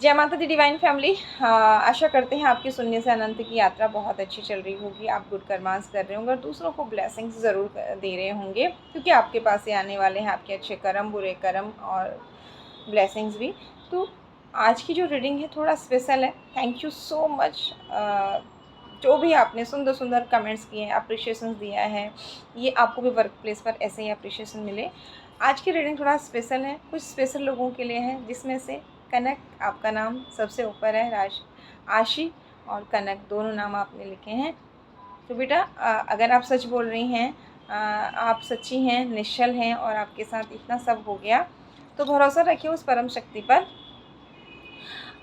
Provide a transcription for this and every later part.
जय माता दी divine family. आशा करते हैं आपकी शून्य से अनंत की यात्रा बहुत अच्छी चल रही होगी। आप गुड कर्मास कर रहे होंगे और दूसरों को ब्लेसिंग्स ज़रूर दे रहे होंगे, क्योंकि आपके पास ही आने वाले हैं आपके अच्छे कर्म, बुरे कर्म और ब्लेसिंग्स भी। तो आज की जो रीडिंग है थोड़ा स्पेशल है। थैंक यू सो मच जो भी आपने सुंदर सुंदर कमेंट्स किए हैं, अप्रिशिएशन दिया है, ये आपको भी वर्क प्लेस पर ऐसे ही अप्रिशिएशन मिले। आज की रीडिंग थोड़ा स्पेशल है, कुछ स्पेशल लोगों के लिए है, जिसमें से कनक, आपका नाम सबसे ऊपर है। आशी और कनक दोनों नाम आपने लिखे हैं। तो बेटा अगर आप सच बोल रही हैं, आप सच्ची हैं, निश्चल हैं और आपके साथ इतना सब हो गया, तो भरोसा रखिए उस परम शक्ति पर।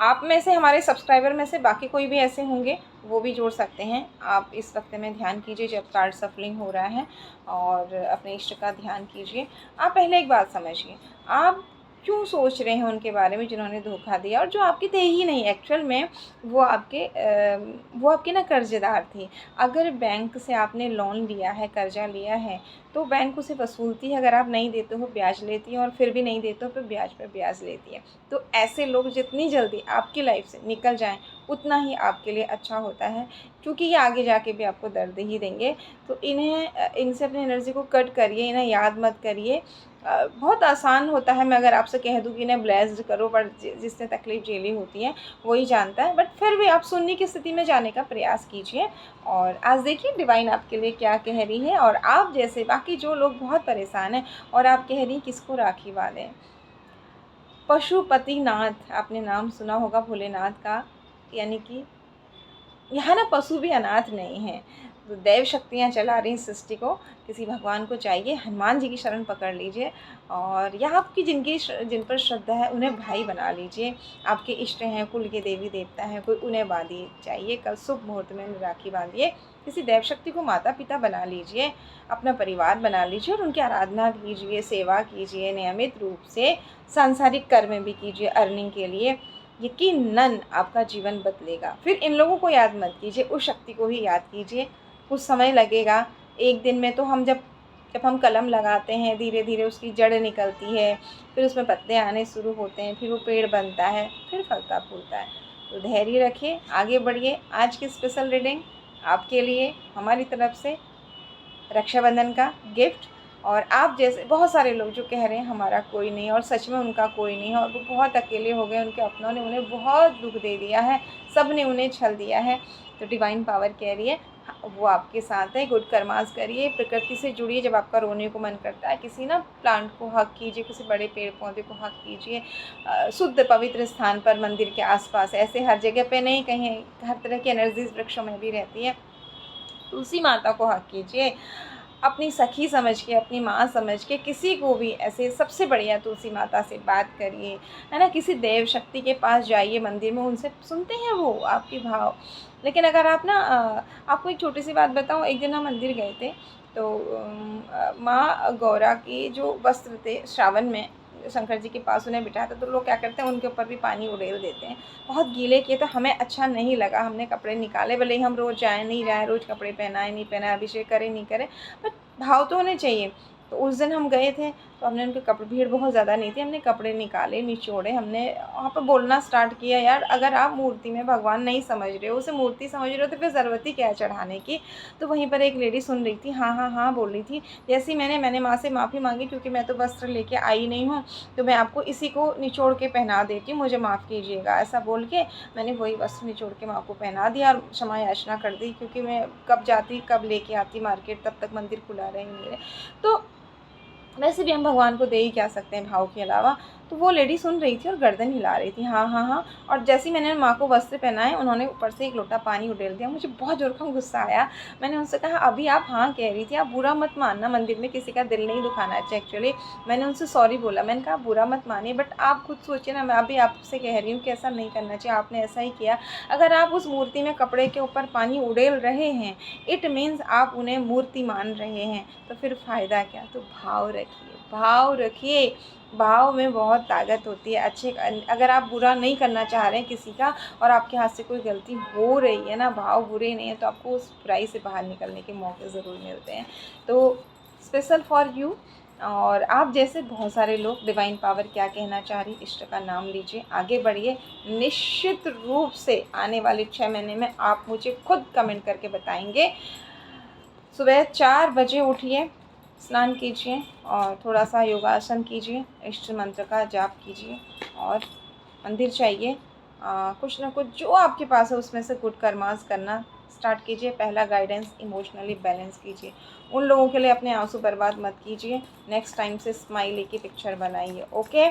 आप में से, हमारे सब्सक्राइबर में से बाकी कोई भी ऐसे होंगे, वो भी जोड़ सकते हैं। आप इस वक्त में ध्यान कीजिए जब कार्ड सफलिंग हो रहा है, और अपने इष्ट का ध्यान कीजिए। आप पहले एक बात समझिए, आप क्यों सोच रहे हैं उनके बारे में जिन्होंने धोखा दिया और जो आपके थे ही नहीं एक्चुअल में। वो आपके ना कर्ज़दार थे। अगर बैंक से आपने लोन लिया है, कर्जा लिया है, तो बैंक उसे वसूलती है। अगर आप नहीं देते हो ब्याज लेती है, और फिर भी नहीं देते हो फिर ब्याज पर ब्याज लेती है। तो ऐसे लोग जितनी जल्दी आपकी लाइफ से निकल जाएं, उतना ही आपके लिए अच्छा होता है, क्योंकि ये आगे जाके भी आपको दर्द ही देंगे। तो इनसे अपनी एनर्जी को कट करिए, इन्हें याद मत करिए। बहुत आसान होता है मैं अगर आपसे कह दूँ कि इन्हें ब्लेस्ड करो, बट जिसने तकलीफ़ झेली होती है वही जानता है। बट फिर भी आप सुनने की स्थिति में जाने का प्रयास कीजिए। और आज देखिए डिवाइन आपके लिए क्या कह रही है। और आप जैसे बाकी जो लोग बहुत परेशान हैं और आप कह रही हैं किसको राखी बांधें। पशुपतिनाथ, आपने नाम सुना होगा भोलेनाथ का, यानी कि यहाँ ना पशु भी अनाथ नहीं हैं। तो दैव शक्तियाँ चला रही सृष्टि को, किसी भगवान को चाहिए हनुमान जी की शरण पकड़ लीजिए। और यहाँ आपकी जिन पर श्रद्धा है उन्हें भाई बना लीजिए। आपके इष्ट हैं, कुल के देवी देवता हैं कोई, उन्हें बांधिए। चाहिए कल शुभ मुहूर्त में राखी बांधिए। किसी दैव शक्ति को माता पिता बना लीजिए, अपना परिवार बना लीजिए और उनकी आराधना कीजिए, सेवा कीजिए नियमित रूप से। सांसारिक कर्म भी कीजिए अर्निंग के लिए। यकीनन आपका जीवन बदलेगा। फिर इन लोगों को याद मत कीजिए, उस शक्ति को ही याद कीजिए। कुछ समय लगेगा, एक दिन में तो हम जब हम कलम लगाते हैं, धीरे धीरे उसकी जड़ निकलती है, फिर उसमें पत्ते आने शुरू होते हैं, फिर वो पेड़ बनता है, फिर फलता फूलता है। तो धैर्य रखिए, आगे बढ़िए। आज की स्पेशल रीडिंग आपके लिए हमारी तरफ से रक्षाबंधन का गिफ्ट। और आप जैसे बहुत सारे लोग जो कह रहे हैं हमारा कोई नहीं, और सच में उनका कोई नहीं है, और वो बहुत अकेले हो गए, उनके अपनों ने उन्हें बहुत दुख दे दिया है, सब ने उन्हें छल दिया है। तो डिवाइन पावर कह रही है वो आपके साथ है। गुड कर्मास करिए, प्रकृति से जुड़िए। जब आपका रोने को मन करता है, किसी ना प्लांट को हक कीजिए, किसी बड़े पेड़ पौधे को हक कीजिए। शुद्ध पवित्र स्थान पर, मंदिर के आसपास, ऐसे हर जगह पे नहीं, कहीं हर तरह की एनर्जीज वृक्षों में भी रहती है। तुलसी माता को हक कीजिए, अपनी सखी समझ के, अपनी माँ समझ के, किसी को भी ऐसे सबसे बढ़िया तुलसी माता से बात करिए, है ना। किसी देव शक्ति के पास जाइए मंदिर में, उनसे सुनते हैं वो आपके भाव। लेकिन अगर आप ना आपको एक छोटी सी बात बताऊँ, एक दिन हम मंदिर गए थे, तो माँ गौरा के जो वस्त्र थे श्रावण में शंकर जी के पास उन्हें बिठाया था, तो लोग क्या करते हैं उनके ऊपर भी पानी उड़ेल देते हैं। बहुत गीले किए, तो हमें अच्छा नहीं लगा। हमने कपड़े निकाले, भले ही हम रोज़ जाएँ नहीं जाएँ, रोज़ कपड़े पहनाएँ नहीं पहनाएँ, अभिषेक करें नहीं करें, बट भाव तो होने चाहिए। तो उस दिन हम गए थे, तो हमने उनके कपड़े, भीड़ बहुत ज़्यादा नहीं थी, हमने कपड़े निकाले, निचोड़े, हमने वहाँ पर बोलना स्टार्ट किया, यार अगर आप मूर्ति में भगवान नहीं समझ रहे हो, उसे मूर्ति समझ रहे हो, तो फिर ज़रूरत ही क्या है चढ़ाने की। तो वहीं पर एक लेडी सुन रही थी, हाँ हाँ हाँ बोल रही थी। जैसे ही मैंने माँ से माफ़ी मांगी, क्योंकि मैं तो वस्त्र लेके आई नहीं हूँ, तो मैं आपको इसी को निचोड़ के पहना देती हूँ, मुझे माफ़ कीजिएगा। ऐसा बोल के मैंने वही वस्त्र निचोड़ के माँ को पहना दिया और क्षमा याचना कर दी, क्योंकि मैं कब जाती कब लेके आती मार्केट, तब तक मंदिर खुला रहे मेरे। तो वैसे भी हम भगवान को दे ही क्या सकते हैं भाव के अलावा। तो वो लेडी सुन रही थी और गर्दन हिला रही थी, हाँ हाँ हाँ। और जैसे ही मैंने माँ को वस्त्र पहनाए, उन्होंने ऊपर से एक लोटा पानी उड़ेल दिया। मुझे बहुत जोर का गुस्सा आया। मैंने उनसे कहा अभी आप हाँ कह रही थी, आप बुरा मत मानना, मंदिर में किसी का दिल नहीं दुखाना चाहिए एक्चुअली। मैंने उनसे सॉरी बोला, मैंने कहा बुरा मत मानिए, बट आप खुद सोचिए ना, मैं अभी आपसे कह रही हूँ कि ऐसा नहीं करना चाहिए, आपने ऐसा ही किया। अगर आप उस मूर्ति में कपड़े के ऊपर पानी उड़ेल रहे हैं, इट मीन्स आप उन्हें मूर्ति मान रहे हैं, तो फिर फ़ायदा क्या। तो भाव रखिए, भाव रखिए। भाव में बहुत ताकत होती है। अच्छे, अगर आप बुरा नहीं करना चाह रहे हैं किसी का, और आपके हाथ से कोई गलती हो रही है ना, भाव बुरे नहीं है, तो आपको उस बुराई से बाहर निकलने के मौके ज़रूर मिलते हैं। तो स्पेशल फॉर यू, और आप जैसे बहुत सारे लोग डिवाइन पावर क्या कहना चाह रही, इष्ट का नाम लीजिए, आगे बढ़िए। निश्चित रूप से आने वाले 6 महीने में आप मुझे खुद कमेंट करके बताएंगे। सुबह 4 बजे उठिए, स्नान कीजिए और थोड़ा सा योगासन कीजिए, इष्ट मंत्र का जाप कीजिए और मंदिर जाइए। कुछ ना कुछ जो आपके पास है उसमें से गुड कर्मास करना स्टार्ट कीजिए। पहला गाइडेंस, इमोशनली बैलेंस कीजिए। उन लोगों के लिए अपने आंसू बर्बाद मत कीजिए। नेक्स्ट टाइम से स्माइली की पिक्चर बनाइए, ओके?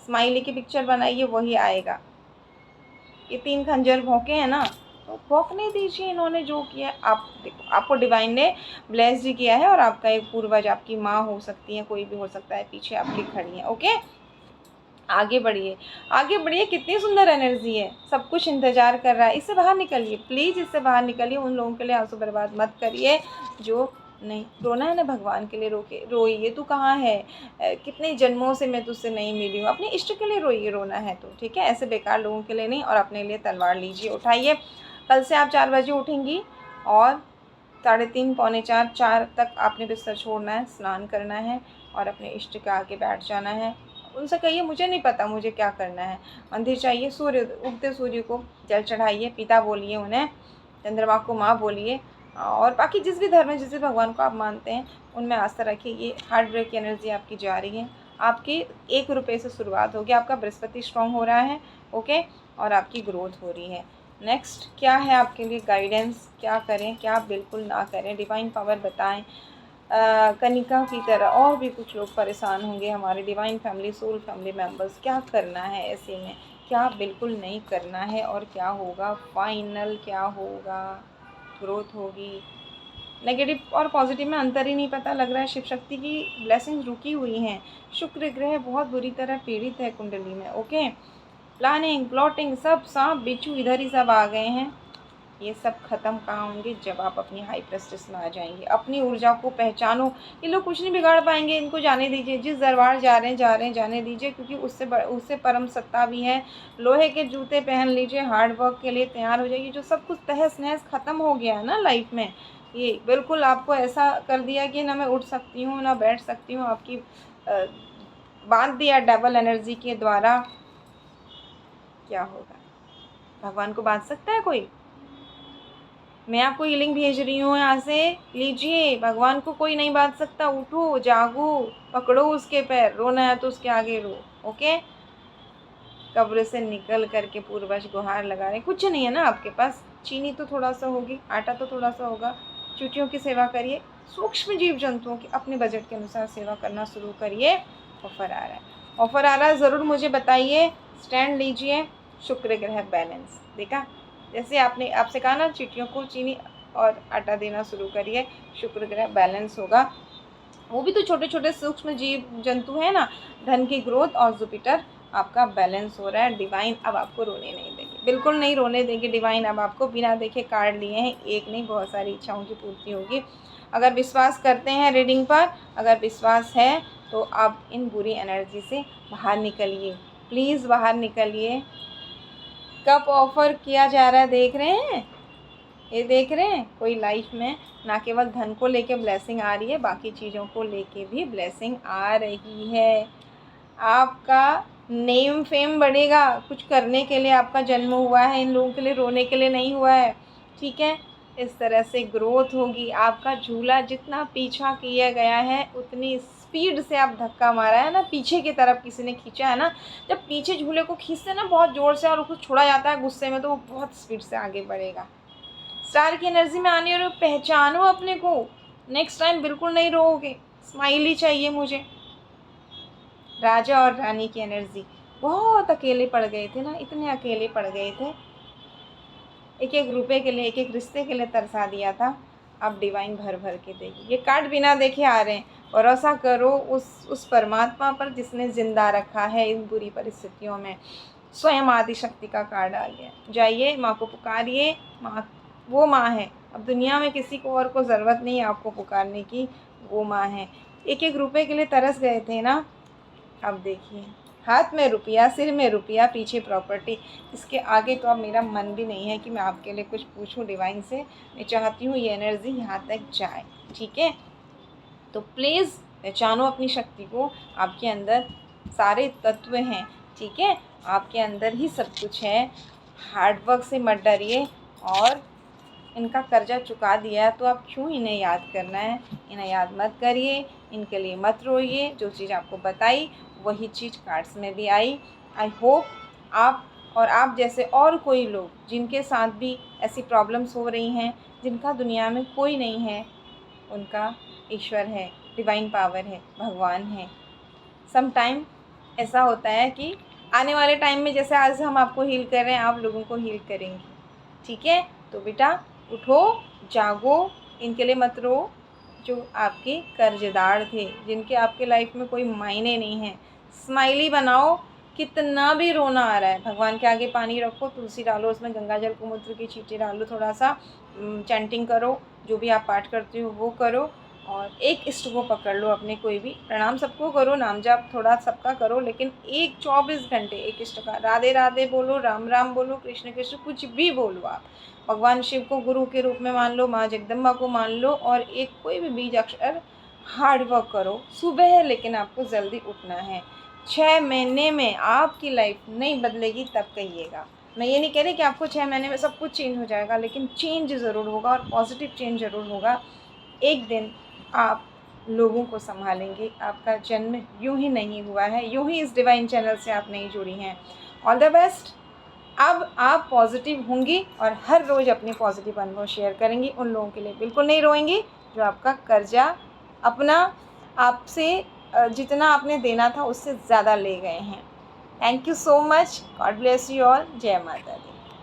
स्माइली की पिक्चर बनाइए, वही आएगा। ये 3 खंजर भौंके हैं ना, तो भौंकने दीजिए। इन्होंने जो किया, आप देखो, आपको डिवाइन ने ब्लेस ही किया है और आपका एक पूर्वज, आपकी माँ हो सकती है, कोई भी हो सकता है, पीछे आपकी खड़ी है, ओके? आगे बढ़िए, आगे बढ़िए। कितनी सुंदर एनर्जी है, सब कुछ इंतजार कर रहा है। इससे बाहर निकलिए प्लीज़, इससे बाहर निकलिए। उन लोगों के लिए आंसू बर्बाद मत करिए जो नहीं रोना है ना, भगवान के लिए रोइए। तू कहाँ है, कितने जन्मों से मैं तुझसे नहीं मिली हूँ। अपने इष्ट के लिए रोइए, रोना है तो, ठीक है? ऐसे बेकार लोगों के लिए नहीं। और अपने लिए तलवार लीजिए, उठाइए। कल से आप 4 बजे उठेंगी और 3:30 पौने 4 तक आपने बिस्तर छोड़ना है, स्नान करना है और अपने इष्ट के आगे बैठ जाना है। उनसे कहिए मुझे नहीं पता मुझे क्या करना है। मंदिर जाइए, उगते सूर्य को जल चढ़ाइए, पिता बोलिए उन्हें, चंद्रमा को माँ बोलिए। और बाकी जिस भी धर्म में, जिस भी भगवान को आप मानते हैं, उनमें आस्था रखिए। ये हार्ट ब्रेक की एनर्जी आपकी जा रही है। आपकी 1 रुपये से शुरुआत होगी, आपका बृहस्पति स्ट्रॉन्ग हो रहा है, ओके? और आपकी ग्रोथ हो रही है। नेक्स्ट क्या है आपके लिए गाइडेंस, क्या करें, क्या बिल्कुल ना करें, डिवाइन पावर बताएं। कनिका की तरह और भी कुछ लोग परेशान होंगे, हमारे divine family, soul family members. क्या करना है ऐसे में, क्या बिल्कुल नहीं करना है और क्या होगा, फाइनल क्या होगा, ग्रोथ होगी। नेगेटिव और पॉजिटिव में अंतर ही नहीं पता लग रहा है। शिव शक्ति की ब्लेसिंग्स रुकी हुई हैं। शुक्र ग्रह बहुत बुरी तरह पीड़ित है कुंडली में, ओके? प्लानिंग, प्लॉटिंग, सब सांप बिच्छू इधर ही सब आ गए हैं। ये सब खत्म कहाँ होंगे, जब आप अपनी हाई प्रेस्टिस में आ जाएंगे। अपनी ऊर्जा को पहचानो। ये लोग कुछ नहीं बिगाड़ पाएंगे, इनको जाने दीजिए। जिस दरबार जा रहे हैं जाने दीजिए, क्योंकि उससे परम सत्ता भी है। लोहे के जूते पहन लीजिए, हार्ड वर्क के लिए तैयार हो जाइए। जो सब कुछ तहस नहस खत्म हो गया है ना लाइफ में, ये बिल्कुल आपको ऐसा कर दिया कि ना मैं उठ सकती हूँ ना बैठ सकती हूँ। आपकी बांध दिया डबल एनर्जी के द्वारा। क्या होगा, भगवान को बांध सकता है कोई? मैं आपको हीलिंग भेज रही हूँ, यहाँ से लीजिए। भगवान को कोई नहीं बांध सकता। उठो, जागो, पकड़ो उसके पैर। रोना है तो उसके आगे रो, ओके? कब्र से निकल करके पूर्वज गुहार लगा रहे। कुछ नहीं है ना आपके पास, चीनी तो थोड़ा सा होगी, आटा तो थोड़ा सा होगा। चूटियों की सेवा करिए, सूक्ष्म जीव जंतुओं की अपने बजट के अनुसार सेवा करना शुरू करिए। ऑफर आ रहा है, ऑफर आ रहा है, ज़रूर मुझे बताइए। स्टैंड लीजिए। शुक्र ग्रह बैलेंस, देखा? जैसे आपने आपसे कहा ना, चींटियों को चीनी और आटा देना शुरू करिए, शुक्र ग्रह बैलेंस होगा। वो भी तो छोटे छोटे सूक्ष्म जीव जंतु है ना। धन की ग्रोथ और जुपिटर आपका बैलेंस हो रहा है। डिवाइन अब आपको रोने नहीं देंगे, बिल्कुल नहीं रोने देंगे। डिवाइन अब आपको बिना देखे कार्ड लिए हैं, एक नहीं बहुत सारी इच्छाओं की पूर्ति होगी। अगर विश्वास करते हैं रीडिंग पर, अगर विश्वास है तो आप इन बुरी एनर्जी से बाहर निकलिए, प्लीज़ बाहर निकलिए। कब ऑफर किया जा रहा है देख रहे हैं, ये देख रहे हैं? कोई लाइफ में ना केवल धन को लेके ब्लेसिंग आ रही है, बाकी चीज़ों को लेके भी ब्लेसिंग आ रही है। आपका नेम फेम बढ़ेगा। कुछ करने के लिए आपका जन्म हुआ है, इन लोगों के लिए रोने के लिए नहीं हुआ है, ठीक है? इस तरह से ग्रोथ होगी। आपका झूला जितना पीछा किया गया है, उतनी स्पीड से आप धक्का मारा है ना, पीछे की तरफ किसी ने खींचा है ना। जब पीछे झूले को खींचते ना बहुत ज़ोर से और उसको छोड़ा जाता है गुस्से में, तो वो बहुत स्पीड से आगे बढ़ेगा। स्टार की एनर्जी में आने और पहचानो अपने को। नेक्स्ट टाइम बिल्कुल नहीं रोओगे। स्माइली चाहिए मुझे। राजा और रानी की एनर्जी, बहुत अकेले पड़ गए थे ना, इतने अकेले पड़ गए थे। एक एक रुपए के लिए, एक एक रिश्ते के लिए तरसा दिया था। अब डिवाइन भर भर के देगी। ये कार्ड बिना देखे आ रहे हैं। भरोसा करो उस परमात्मा पर जिसने जिंदा रखा है इन बुरी परिस्थितियों में। स्वयं आदिशक्ति का कार्ड आ गया। जाइए, माँ को पुकारिए। माँ वो माँ है, अब दुनिया में किसी को और को ज़रूरत नहीं है आपको पुकारने की, वो माँ है। एक एक रुपए के लिए तरस गए थे ना, अब देखिए, हाथ में रुपया, सिर में रुपया, पीछे प्रॉपर्टी। इसके आगे तो अब मेरा मन भी नहीं है कि मैं आपके लिए कुछ पूछूं डिवाइन से। मैं चाहती हूँ ये एनर्जी यहाँ तक जाए, ठीक है? तो प्लीज़ पहचानो अपनी शक्ति को, आपके अंदर सारे तत्व हैं, ठीक है, आपके अंदर ही सब कुछ है। हार्डवर्क से मत डरिए, और इनका कर्जा चुका दिया तो आप क्यों इन्हें याद करना है, इन्हें याद मत करिए, इनके लिए मत रोइए। जो चीज़ आपको बताई वही चीज़ कार्ड्स में भी आई। आई होप आप और आप जैसे और कोई लोग जिनके साथ भी ऐसी प्रॉब्लम्स हो रही हैं, जिनका दुनिया में कोई नहीं है, उनका ईश्वर है, डिवाइन पावर है, भगवान है। सम टाइम ऐसा होता है कि आने वाले टाइम में जैसे आज हम आपको हील कर रहे हैं, आप लोगों को हील करेंगे, ठीक है। तो बेटा उठो, जागो, इनके लिए मत रो जो आपके कर्जदार थे, जिनके आपके लाइफ में कोई मायने नहीं है। स्माइली बनाओ, कितना भी रोना आ रहा है, भगवान के आगे पानी रखो, तुलसी डालो, उसमें गंगा जल कुमुत्र की छींटे डालो, थोड़ा सा चैंटिंग करो, जो भी आप पाठ करते हो वो करो, और एक इष्ट को पकड़ लो अपने, कोई भी प्रणाम सबको करो, नाम जाप थोड़ा सबका करो, लेकिन 24 घंटे एक इष्ट का राधे राधे बोलो, राम राम बोलो, कृष्ण कृष्ण कुछ भी बोलो। आप भगवान शिव को गुरु के रूप में मान लो, माँ जगदम्बा को मान लो, और एक कोई भी बीज अक्षर हार्ड वर्क करो सुबह, लेकिन आपको जल्दी उठना है। 6 महीने में आपकी लाइफ नहीं बदलेगी तब कहिएगा। मैं ये नहीं कह रही कि आपको 6 महीने में सब कुछ चेंज हो जाएगा, लेकिन चेंज ज़रूर होगा, और पॉजिटिव चेंज ज़रूर होगा। एक दिन आप लोगों को संभालेंगे। आपका जन्म यूं ही नहीं हुआ है, यूं ही इस डिवाइन चैनल से आप नहीं जुड़ी हैं। All the best. अब आप पॉजिटिव होंगी और हर रोज़ अपने पॉजिटिव अनुभव शेयर करेंगी। उन लोगों के लिए बिल्कुल नहीं रोएंगी जो आपका कर्जा अपना आपसे जितना आपने देना था उससे ज़्यादा ले गए हैं। Thank you so much. God bless you all. जय माता दी।